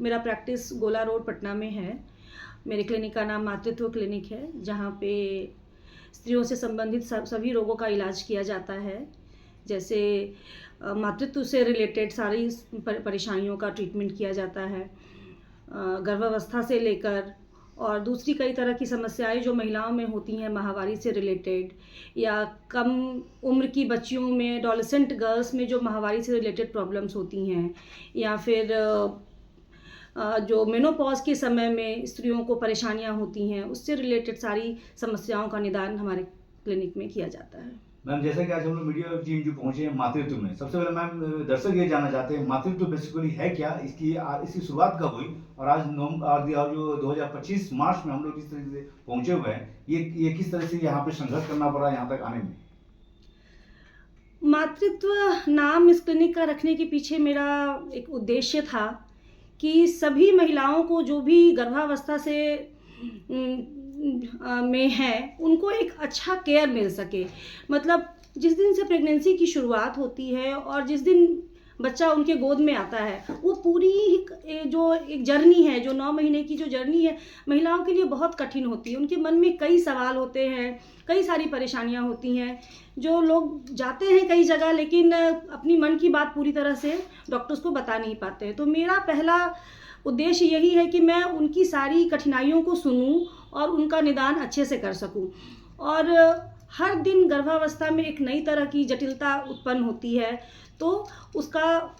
मेरा प्रैक्टिस गोला रोड पटना में है। मेरे क्लिनिक का नाम मातृत्व क्लिनिक है, जहाँ पे स्त्रियों से संबंधित सभी रोगों का इलाज किया जाता है। जैसे मातृत्व से रिलेटेड सारी परेशानियों का ट्रीटमेंट किया जाता है, गर्भावस्था से लेकर और दूसरी कई तरह की समस्याएं जो महिलाओं में होती हैं माहवारी से रिलेटेड, या कम उम्र की बच्चियों में, एडोलेसेंट गर्ल्स में जो माहवारी से रिलेटेड प्रॉब्लम्स होती हैं, या फिर जो मेनोपॉज के समय में स्त्रियों को परेशानियां होती हैं, उससे रिलेटेड सारी समस्याओं का निदान हमारे क्लिनिक में किया जाता है। मैम, जैसा कि आज हम लोग मीडिया टीम जो पहुंचे हैं मातृत्व में, सबसे पहले मैम दर्शक ये जानना चाहते हैं मातृत्व बेसिकली है क्या, इसकी शुरुआत कब हुई और आज और जो 2025 मार्च में हम लोग जिस तरीके से पहुंचे हुए हैं, ये किस तरह से यहाँ पे संघर्ष करना पड़ा यहाँ तक आने में? मातृत्व नाम इस क्लिनिक का रखने के पीछे मेरा एक उद्देश्य था कि सभी महिलाओं को जो भी गर्भावस्था से में है, उनको एक अच्छा केयर मिल सके। मतलब जिस दिन से प्रेगनेंसी की शुरुआत होती है और जिस दिन बच्चा उनके गोद में आता है, वो पूरी जो एक जर्नी है, जो 9 महीने की जो जर्नी है, महिलाओं के लिए बहुत कठिन होती है। उनके मन में कई सवाल होते हैं, कई सारी परेशानियां होती हैं। जो लोग जाते हैं कई जगह, लेकिन अपनी मन की बात पूरी तरह से डॉक्टर्स को बता नहीं पाते हैं। तो मेरा पहला उद्देश्य यही है कि मैं उनकी सारी कठिनाइयों को सुनूं और उनका निदान अच्छे से कर सकूं। और हर दिन गर्भावस्था में एक नई तरह की जटिलता उत्पन्न होती है, तो उसका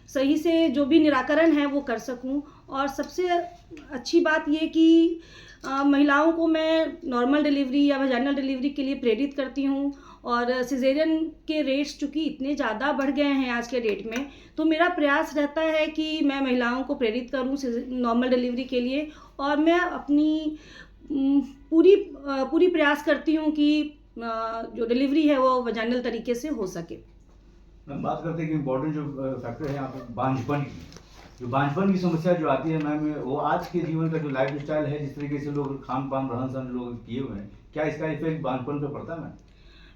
सही से जो भी निराकरण है वो कर सकूं। और सबसे अच्छी बात ये कि महिलाओं को मैं नॉर्मल डिलीवरी या वजाइनल डिलीवरी के लिए प्रेरित करती हूं। और सिजेरियन के रेट्स चूँकि इतने ज़्यादा बढ़ गए हैं आज के डेट में, तो मेरा प्रयास रहता है कि मैं महिलाओं को प्रेरित करूं नॉर्मल डिलीवरी के लिए। और मैं अपनी पूरी प्रयास करती हूं कि जो डिलीवरी है वो वजाइनल तरीके से हो सके। मैम, बात करते हैं कि इम्पोर्टेंट जो फैक्टर है यहाँ पे बांझपन की, जो बांझपन की समस्या जो आती है मैम, वो आज के जीवन का जो लाइफ स्टाइल है, जिस तरीके से लोग खान पान रहन सहन लोग किए हुए हैं, क्या इसका इफेक्ट बांझपन पे पड़ता है मैम?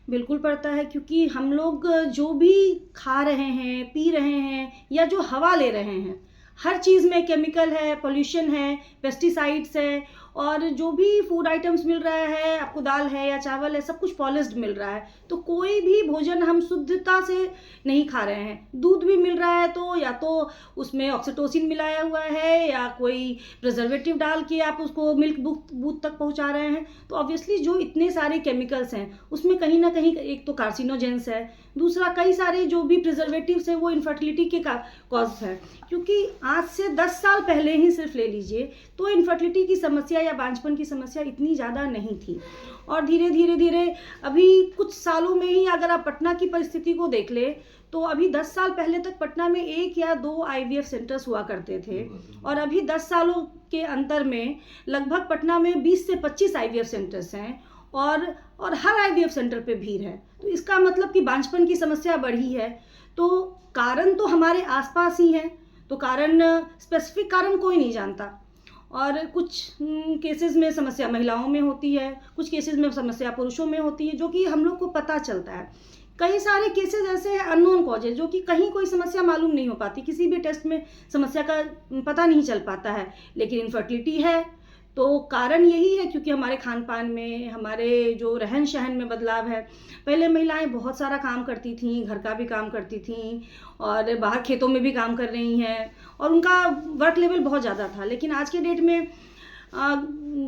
बिल्कुल पड़ता है, क्योंकि हम लोग जो भी खा रहे हैं, पी रहे हैं, या जो हवा ले रहे हैं, हर चीज़ में केमिकल है, पोल्यूशन है, पेस्टिसाइड्स है। और जो भी फूड आइटम्स मिल रहा है आपको, दाल है या चावल है, सब कुछ पॉलिश्ड मिल रहा है। तो कोई भी भोजन हम शुद्धता से नहीं खा रहे हैं। दूध भी मिल रहा है तो या तो उसमें ऑक्सीटोसिन मिलाया हुआ है, या कोई प्रिजर्वेटिव डाल के आप उसको मिल्क बूथ तक पहुंचा रहे हैं। तो ऑब्वियसली जो इतने सारे केमिकल्स हैं, उसमें कहीं ना कहीं एक तो कार्सिनोजेंस है, दूसरा कई सारे जो भी प्रिजर्वेटिव्स हैं वो इनफर्टिलिटी के कॉज है। क्योंकि आज से 10 साल पहले ही सिर्फ ले लीजिए तो इनफर्टिलिटी की समस्या या बांझपन की समस्या इतनी ज़्यादा नहीं थी। और धीरे धीरे अभी कुछ सालों में ही अगर आप पटना की परिस्थिति को देख ले, तो अभी 10 साल पहले तक पटना में 1 या 2 IVF सेंटर्स हुआ करते थे, और अभी 10 सालों के अंतर में लगभग पटना में 20 से 25 IVF सेंटर्स हैं, और हर IVF सेंटर पे भीड़ है। तो इसका मतलब कि बांझपन की समस्या बढ़ी है। तो कारण तो हमारे आसपास ही हैं, तो कारण, स्पेसिफिक कारण कोई नहीं जानता। और कुछ केसेस में समस्या महिलाओं में होती है, कुछ केसेस में समस्या पुरुषों में होती है, जो कि हम लोग को पता चलता है। कई सारे केसेस ऐसे हैं अननोन कॉजेज, जो कि कहीं कोई समस्या मालूम नहीं हो पाती, किसी भी टेस्ट में समस्या का पता नहीं चल पाता है। लेकिन इनफर्टिलिटी है तो कारण यही है क्योंकि हमारे खान पान में, हमारे जो रहन सहन में बदलाव है। पहले महिलाएं बहुत सारा काम करती थीं, घर का भी काम करती थीं और बाहर खेतों में भी काम कर रही हैं, और उनका वर्क लेवल बहुत ज़्यादा था। लेकिन आज के डेट में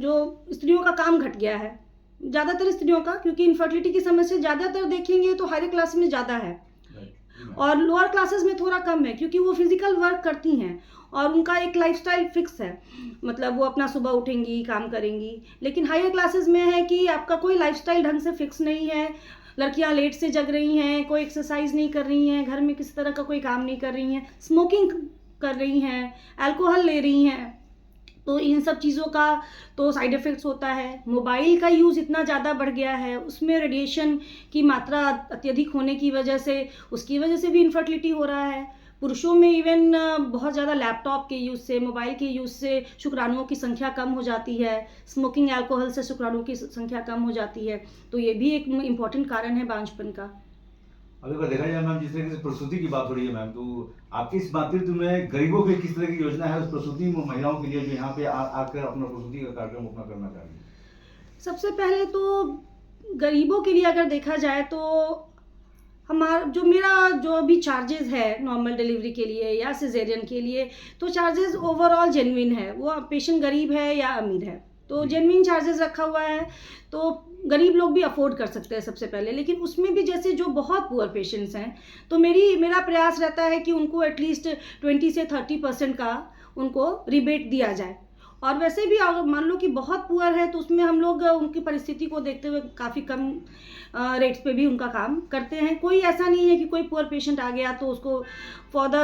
जो स्त्रियों का काम घट गया है, ज़्यादातर स्त्रियों का, क्योंकि इनफर्टिलिटी की समस्या ज़्यादातर देखेंगे तो हायर क्लास में ज़्यादा है और लोअर क्लासेस में थोड़ा कम है, क्योंकि वो फिजिकल वर्क करती हैं और उनका एक लाइफस्टाइल फिक्स है। मतलब वो अपना सुबह उठेंगी, काम करेंगी। लेकिन हायर क्लासेस में है कि आपका कोई लाइफस्टाइल ढंग से फिक्स नहीं है। लड़कियां लेट से जग रही हैं, कोई एक्सरसाइज नहीं कर रही हैं, घर में किसी तरह का कोई काम नहीं कर रही हैं, स्मोकिंग कर रही हैं, अल्कोहल ले रही हैं। तो इन सब चीज़ों का तो साइड इफ़ेक्ट्स होता है। मोबाइल का यूज़ इतना ज़्यादा बढ़ गया है, उसमें रेडिएशन की मात्रा अत्यधिक होने की वजह से, उसकी वजह से भी इनफर्टिलिटी हो रहा है। पुरुषों में इवन बहुत ज़्यादा लैपटॉप के यूज़ से, मोबाइल के यूज़ से शुक्राणुओं की संख्या कम हो जाती है। स्मोकिंग, अल्कोहल से शुक्राणुओं की संख्या कम हो जाती है। तो ये भी एक इम्पॉर्टेंट कारण है बांझपन का। अब अगर देखा जाए मैम, जिस तरीके से प्रसूति की बात हो रही है मैम, तो आपकी इस मातृत्व में गरीबों के किस तरह की योजना है उस प्रसूति में महिलाओं के लिए जो यहाँ पे आकर अपना प्रसूति का कार्यक्रम अपना करना चाह रही है? सबसे पहले तो गरीबों के लिए अगर देखा जाए तो मेरा जो भी चार्जेस है नॉर्मल डिलीवरी के लिए या सिजेरियन के लिए, तो चार्जेस ओवरऑल जेन्युइन है, वो पेशेंट गरीब है या अमीर है तो जेन्युइन चार्जेस रखा हुआ है, तो गरीब लोग भी अफोर्ड कर सकते हैं सबसे पहले। लेकिन उसमें भी जैसे जो बहुत पुअर पेशेंट्स हैं, तो मेरा प्रयास रहता है कि उनको एटलीस्ट 20 से 30% का उनको रिबेट दिया जाए। और वैसे भी अगर मान लो कि बहुत पुअर है तो उसमें हम लोग उनकी परिस्थिति को देखते हुए काफ़ी कम रेट्स पे भी उनका काम करते हैं। कोई ऐसा नहीं है कि कोई पुअर पेशेंट आ गया तो उसको फॉर द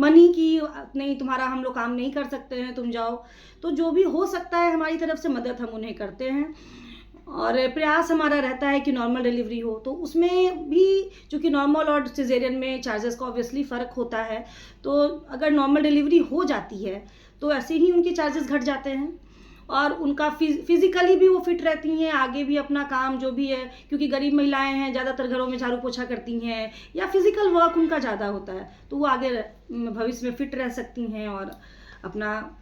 मनी की नहीं, तुम्हारा हम लोग काम नहीं कर सकते हैं, तुम जाओ। तो जो भी हो सकता है हमारी तरफ से मदद हम उन्हें करते हैं, और प्रयास हमारा रहता है कि नॉर्मल डिलीवरी हो। तो उसमें भी चूँकि नॉर्मल और सिजेरियन में चार्जेस का ऑब्वियसली फ़र्क होता है, तो अगर नॉर्मल डिलीवरी हो जाती है तो ऐसे ही उनके चार्जेस घट जाते हैं, और उनका फिज़िकली भी वो फिट रहती हैं, आगे भी अपना काम जो भी है, क्योंकि गरीब महिलाएं हैं, ज़्यादातर घरों में झाड़ू पोछा करती हैं या फिज़िकल वर्क उनका ज़्यादा होता है, तो वो आगे भविष्य में फिट रह सकती हैं और अपना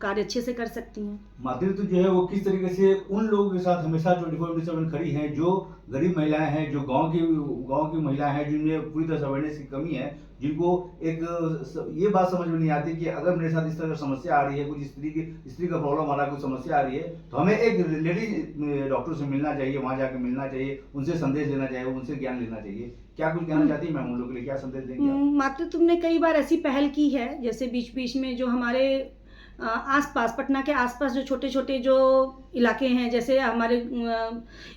कार्य अच्छे से कर सकती हैं। मातृत्व जो है वो किस तरीके से उन लोगों के साथ हमेशा 24/7 खड़ी हैं, जो गरीब महिलाएं हैं, जो गांव की महिलाएं हैं, जिनमें पूरी तरह से अवेयरनेस की कमी है, जिनको ये बात समझ में नहीं आती कि अगर मेरे साथ इस तरह की समस्या आ रही है, कुछ स्त्री का प्रॉब्लम आ रहा है, कुछ समस्या आ रही है, तो हमें एक लेडी डॉक्टर से मिलना चाहिए, वहाँ जाकर मिलना चाहिए, उनसे संदेश लेना चाहिए, उनसे ज्ञान लेना चाहिए। क्या कुछ कहना चाहती है मैम उन लोगों के लिए, क्या संदेश देंगे आप? मातृत्व ने कई बार ऐसी पहल की है, जैसे बीच बीच में जो हमारे आसपास, पटना के आसपास जो छोटे छोटे जो इलाके हैं, जैसे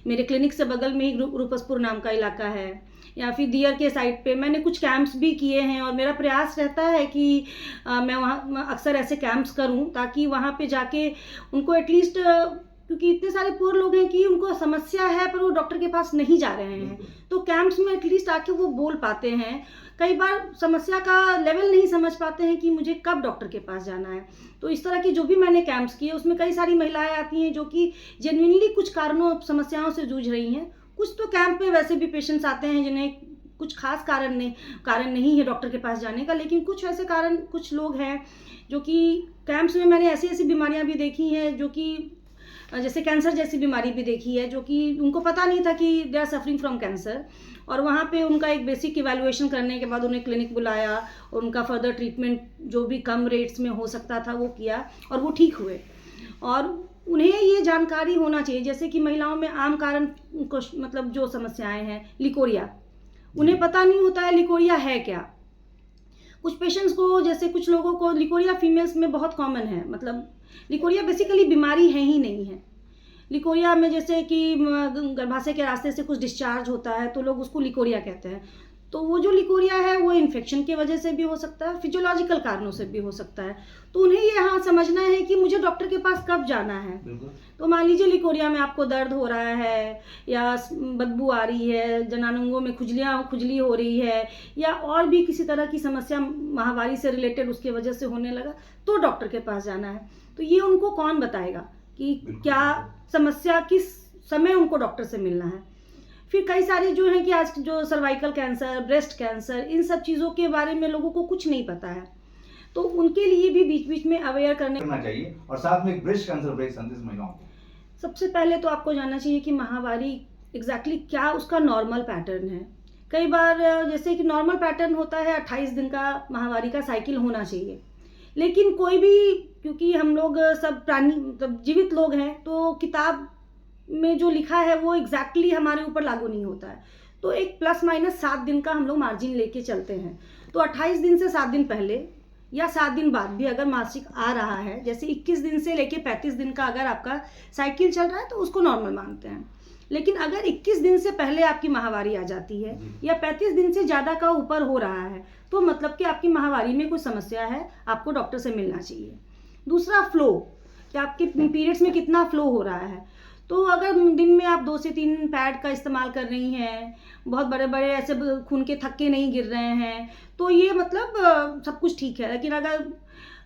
मेरे क्लिनिक से बगल में ही रूपसपुर नाम का इलाका है, या फिर दियर के साइड पे मैंने कुछ कैंप्स भी किए हैं, और मेरा प्रयास रहता है कि मैं वहाँ अक्सर ऐसे कैंप्स करूँ, ताकि वहाँ पे जाके उनको एटलीस्ट, क्योंकि इतने सारे पुअर लोग हैं कि उनको समस्या है पर वो डॉक्टर के पास नहीं जा रहे हैं, तो कैंप्स में एटलीस्ट आके वो बोल पाते हैं। कई बार समस्या का लेवल नहीं समझ पाते हैं कि मुझे कब डॉक्टर के पास जाना है, तो इस तरह की जो भी मैंने कैंप्स किए उसमें कई सारी महिलाएं आती हैं जो कि जेन्युइनली कुछ कारणों समस्याओं से जूझ रही हैं। कुछ तो कैंप में वैसे भी पेशेंट्स आते हैं जिन्हें कुछ खास कारण नहीं है डॉक्टर के पास जाने का, लेकिन कुछ ऐसे कारण, कुछ लोग हैं जो कि कैंप्स में मैंने ऐसी बीमारियां भी देखी हैं, जो कि जैसे कैंसर जैसी बीमारी भी देखी है, जो कि उनको पता नहीं था कि they are suffering from cancer, और वहाँ पे उनका एक बेसिक इवैल्यूएशन करने के बाद उन्हें क्लिनिक बुलाया और उनका फर्दर ट्रीटमेंट जो भी कम रेट्स में हो सकता था वो किया, और वो ठीक हुए। और उन्हें ये जानकारी होना चाहिए, जैसे कि महिलाओं में आम कारण मतलब जो समस्याएं हैं, लिकोरिया, उन्हें पता नहीं होता है लिकोरिया है क्या। कुछ पेशेंट्स को, जैसे कुछ लोगों को लिकोरिया फीमेल्स में बहुत कॉमन है, मतलब लिकोरिया बेसिकली बीमारी है ही नहीं है। लिकोरिया में जैसे कि गर्भाशय के रास्ते से कुछ डिस्चार्ज होता है तो लोग उसको लिकोरिया कहते हैं, तो वो जो लिकोरिया है वो इन्फेक्शन की वजह से भी हो सकता है, फिजियोलॉजिकल कारणों से भी हो सकता है। तो उन्हें ये समझना है कि मुझे डॉक्टर के पास कब जाना है। तो मान लीजिए लिकोरिया में आपको दर्द हो रहा है, या बदबू आ रही है, जनांगों में खुजली हो रही है, या और भी किसी तरह की समस्या माहवारी से रिलेटेड उसकी वजह से होने लगा, तो डॉक्टर के पास जाना है। तो ये उनको कौन बताएगा कि क्या समस्या, किस समय उनको डॉक्टर से मिलना है। फिर कई सारे जो हैं कि आज जो सर्वाइकल कैंसर, ब्रेस्ट कैंसर, इन सब चीज़ों के बारे में लोगों को कुछ नहीं पता है, तो उनके लिए भी बीच बीच में अवेयर करना चाहिए। और साथ में ब्रेस्ट कैंसर ब्रेक संदेश महिलाओं को, सबसे पहले तो आपको जानना चाहिए कि माहवारी एग्जैक्टली क्या उसका नॉर्मल पैटर्न है। कई बार जैसे कि नॉर्मल पैटर्न होता है 28 दिन का माहवारी का साइकिल होना चाहिए, लेकिन कोई भी, क्योंकि हम लोग सब प्राणी मतलब जीवित लोग हैं, तो किताब में जो लिखा है वो एग्जैक्टली हमारे ऊपर लागू नहीं होता है, तो एक ±7 दिन का हम लोग मार्जिन लेके चलते हैं। तो 28 दिन से 7 दिन पहले या 7 दिन बाद भी अगर मासिक आ रहा है, जैसे 21 दिन से लेके 35 दिन का अगर आपका साइकिल चल रहा है तो उसको नॉर्मल मानते हैं। लेकिन अगर 21 दिन से पहले आपकी माहवारी आ जाती है या 35 दिन से ज़्यादा का ऊपर हो रहा है, तो मतलब कि आपकी माहवारी में कोई समस्या है, आपको डॉक्टर से मिलना चाहिए। दूसरा, फ्लो, कि आपके पीरियड्स में कितना फ्लो हो रहा है। तो अगर दिन में आप 2 से 3 पैड का इस्तेमाल कर रही हैं, बहुत बड़े बड़े ऐसे खून के थक्के नहीं गिर रहे हैं, तो ये मतलब सब कुछ ठीक है। लेकिन अगर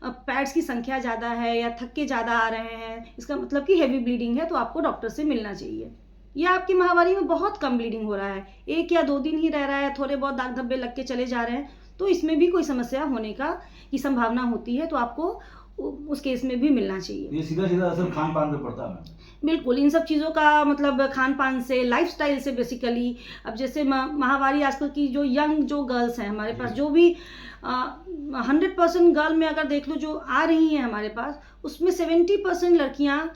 पैड्स की संख्या ज़्यादा है या थक्के ज़्यादा आ रहे हैं, इसका मतलब कि हेवी ब्लीडिंग है, तो आपको डॉक्टर से मिलना चाहिए। या आपकी माहवारी में बहुत कम ब्लीडिंग हो रहा है, 1 या 2 दिन ही रह रहा है, थोड़े बहुत दाग धब्बे लग के चले जा रहे हैं, तो इसमें भी कोई समस्या होने की संभावना होती है, तो आपको उस केस में भी मिलना चाहिए। ये सीधा-सीधा असर खान-पान पे पड़ता है? बिल्कुल, इन सब चीज़ों का मतलब खान-पान से, लाइफ़स्टाइल से बेसिकली। अब जैसे माहवारी आजकल की जो यंग जो गर्ल्स हैं हमारे पास, जो भी 100% गर्ल में अगर देख लो जो आ रही हैं हमारे पास, उसमें 70% लड़कियाँ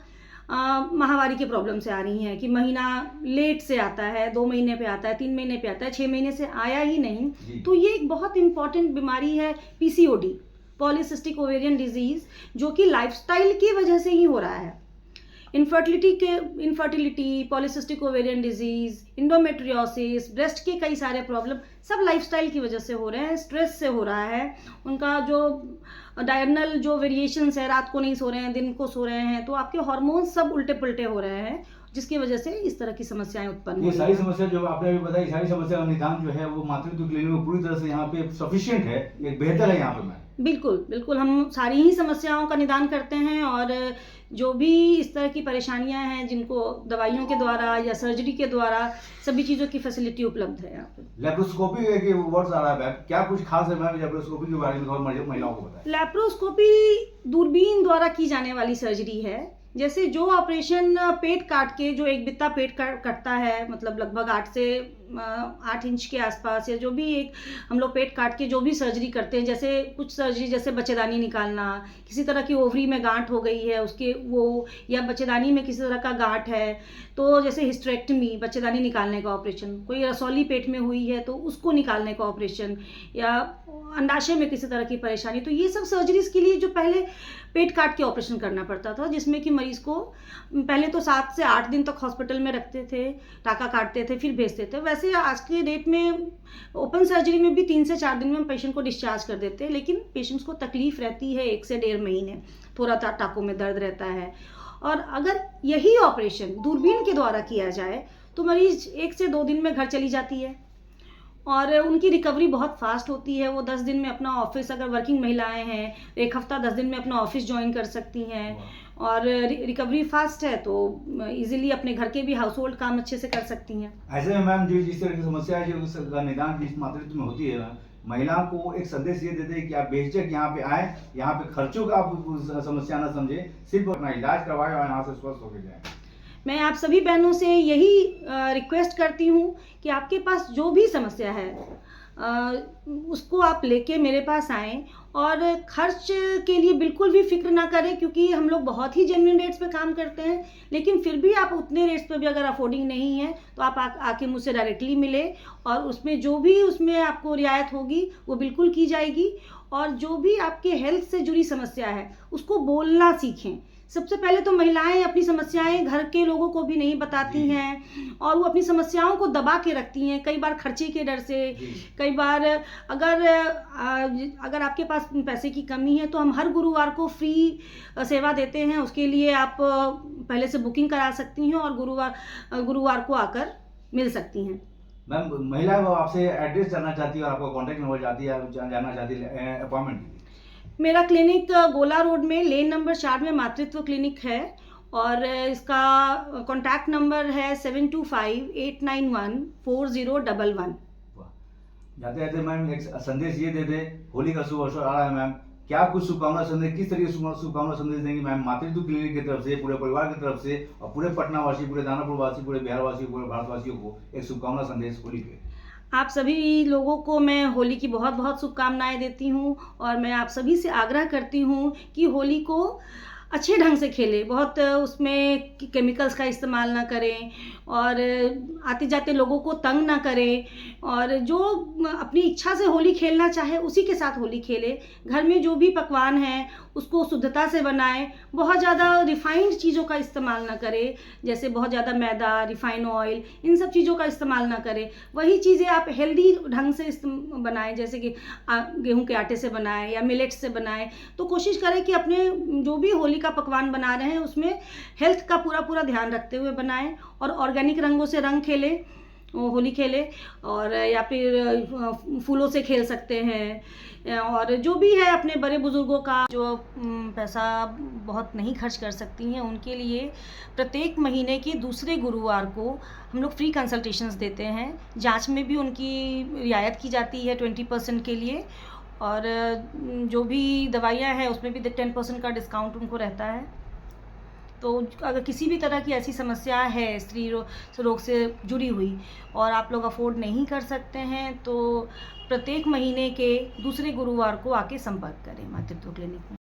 माहवारी के प्रॉब्लम से आ रही हैं कि महीना लेट से आता है, 2 महीने पे आता है, 3 महीने पे आता है, 6 महीने से आया ही नहीं। तो ये एक बहुत इम्पॉर्टेंट बीमारी है पीसीओडी, पॉलीसिस्टिक ओवेरियन डिजीज़, जो कि लाइफ़स्टाइल की वजह से ही हो रहा है। Infertility, polycystic ovarian disease, endometriosis, breast के कई सारे प्रॉब्लम सब लाइफस्टाइल की वजह से हो रहे हैं, स्ट्रेस से हो रहा है। उनका जो डायरनल जो वेरिएशंस है, रात को नहीं सो रहे हैं, दिन को सो रहे हैं, तो आपके हार्मोन्स सब उल्टे-पुल्टे हो रहे हैं, जिसकी वजह से इस तरह की समस्याएं उत्पन्न हो ये रही सारी हैं। समस्या जो आपने अभी बताई, सारी समस्या का निदान जो है वो मातृत्व क्लिनिक में पूरी तरह से यहाँ पे सफिशिएंट है, एक बेहतर है यहाँ पे मैम। बिल्कुल, बिल्कुल, हम सारी ही समस्याओं का निदान करते हैं और जो भी इस तरह की परेशानियां हैं, जिनको दवाइयों के द्वारा या सर्जरी के द्वारा सभी चीज़ों की फैसिलिटी उपलब्ध है यहाँ पे। लेप्रोस्कोपी एक वर्ड्स आ रहा है मैम, क्या कुछ खास है मैम लेप्रोस्कोपी के बारे में और महिलाओं को बताएं? लैप्रोस्कोपी दूरबीन द्वारा की जाने वाली सर्जरी है। जैसे जो ऑपरेशन पेट काट के, जो एक बित्ता पेट कटता है, मतलब लगभग 8 से 8 इंच के आसपास, या जो भी एक हम लोग पेट काट के जो भी सर्जरी करते हैं, जैसे कुछ सर्जरी जैसे बच्चेदानी निकालना, किसी तरह की ओवरी में गांठ हो गई है उसके वो, या बच्चेदानी में किसी तरह का गांठ है, तो जैसे हिस्टेरेक्टमी, बच्चेदानी निकालने का ऑपरेशन, कोई रसौली पेट में हुई है तो उसको निकालने का ऑपरेशन, या अंडाशय में किसी तरह की परेशानी, तो ये सब सर्जरीज के लिए जो पहले पेट काट के ऑपरेशन करना पड़ता था, जिसमें कि मरीज को पहले तो 7 से 8 दिन तक हॉस्पिटल में रखते थे, टाका काटते थे, फिर भेजते थे। वैसे आज के डेट में ओपन सर्जरी में भी 3 से 4 दिन में हम पेशेंट को डिस्चार्ज कर देते हैं, लेकिन पेशेंट्स को तकलीफ रहती है 1 से 1.5 महीने, थोड़ा टाकों में दर्द रहता है। और अगर यही ऑपरेशन दूरबीन के द्वारा किया जाए तो मरीज 1 से 2 दिन में घर चली जाती है और उनकी रिकवरी बहुत फास्ट होती है। वो 10 दिन में अपना ऑफिस, अगर वर्किंग महिलाएं हैं, 1 हफ्ता 10 दिन में अपना ऑफिस ज्वाइन कर सकती हैं और रिकवरी फास्ट है तो इजीली अपने घर के भी हाउस होल्ड काम अच्छे से कर सकती हैं। ऐसे में मैम जो जिस तरह की समस्या है, जो उसका निदान जिस मातृत्व में होती है, महिलाओं को एक संदेश ये देते हैं कि आप बेझिझक यहाँ पे आए, यहाँ पे खर्चों का आप समस्या ना समझे, सिर्फ अपना इलाज करवाएं और यहाँ से स्वस्थ होकर जाएं। मैं आप सभी बहनों से यही रिक्वेस्ट करती हूँ कि आपके पास जो भी समस्या है उसको आप लेके मेरे पास आएँ और खर्च के लिए बिल्कुल भी फिक्र ना करें, क्योंकि हम लोग बहुत ही जेन्युइन रेट्स पे काम करते हैं। लेकिन फिर भी आप उतने रेट्स पे भी अगर अफोर्डिंग नहीं है तो आप आके मुझसे डायरेक्टली मिले और उसमें जो भी उसमें आपको रियायत होगी वो बिल्कुल की जाएगी। और जो भी आपके हेल्थ से जुड़ी समस्या है उसको बोलना सीखें। सबसे पहले तो महिलाएं अपनी समस्याएं घर के लोगों को भी नहीं बताती हैं और वो अपनी समस्याओं को दबा के रखती हैं, कई बार खर्चे के डर से, कई बार अगर आपके पास पैसे की कमी है तो हम हर गुरुवार को फ्री सेवा देते हैं। उसके लिए आप पहले से बुकिंग करा सकती हैं और गुरुवार को आकर मिल सकती हैं। मैम महिला आपसे एड्रेस जानना चाहती है और आपका कॉन्टैक्ट नंबर जानना चाहती है अपॉइंटमेंट के लिए? मेरा क्लिनिक गोला रोड में लेन नंबर 4 में मातृत्व क्लिनिक है और इसका कॉन्टैक्ट नंबर है 7258914011। जाते जाते मैम एक संदेश ये दे दे, होली का शुभ अवसर आ रहा है मैम, क्या कुछ शुभकामना संदेश, किस तरीके शुभकामना संदेश देंगे मैम मातृत्व क्लिनिक की तरफ से, पूरे परिवार की तरफ से और पूरे पटना वासी, पूरे दानापुर वासी, पूरे बिहार वासी, पूरे भारतवासियों को एक शुभकामना संदेश होली पे? आप सभी लोगों को मैं होली की बहुत बहुत शुभकामनाएं देती हूँ और मैं आप सभी से आग्रह करती हूँ कि होली को अच्छे ढंग से खेलें, बहुत उसमें केमिकल्स का इस्तेमाल ना करें और आते जाते लोगों को तंग ना करें और जो अपनी इच्छा से होली खेलना चाहे उसी के साथ होली खेले। घर में जो भी पकवान हैं उसको शुद्धता से बनाएं, बहुत ज़्यादा रिफाइंड चीज़ों का इस्तेमाल ना करें, जैसे बहुत ज़्यादा मैदा, रिफाइन ऑयल, इन सब चीज़ों का इस्तेमाल ना करें। वही चीज़ें आप हेल्दी ढंग से बनाएं, जैसे कि गेहूं के आटे से बनाएं या मिलेट्स से बनाएं। तो कोशिश करें कि अपने जो भी होली का पकवान बना रहे हैं उसमें हेल्थ का पूरा ध्यान रखते हुए बनाएं और ऑर्गेनिक रंगों से रंग खेलें होली खेले, और या फिर फूलों से खेल सकते हैं। और जो भी है अपने बड़े बुज़ुर्गों का जो पैसा बहुत नहीं खर्च कर सकती हैं, उनके लिए प्रत्येक महीने के दूसरे गुरुवार को हम लोग फ्री कंसल्टेशंस देते हैं। जांच में भी उनकी रियायत की जाती है 20% के लिए, और जो भी दवाइयाँ हैं उसमें भी 10% का डिस्काउंट उनको रहता है। तो अगर किसी भी तरह की ऐसी समस्या है स्त्री रोग से जुड़ी हुई और आप लोग अफोर्ड नहीं कर सकते हैं, तो प्रत्येक महीने के दूसरे गुरुवार को आके संपर्क करें मातृत्व क्लिनिक में।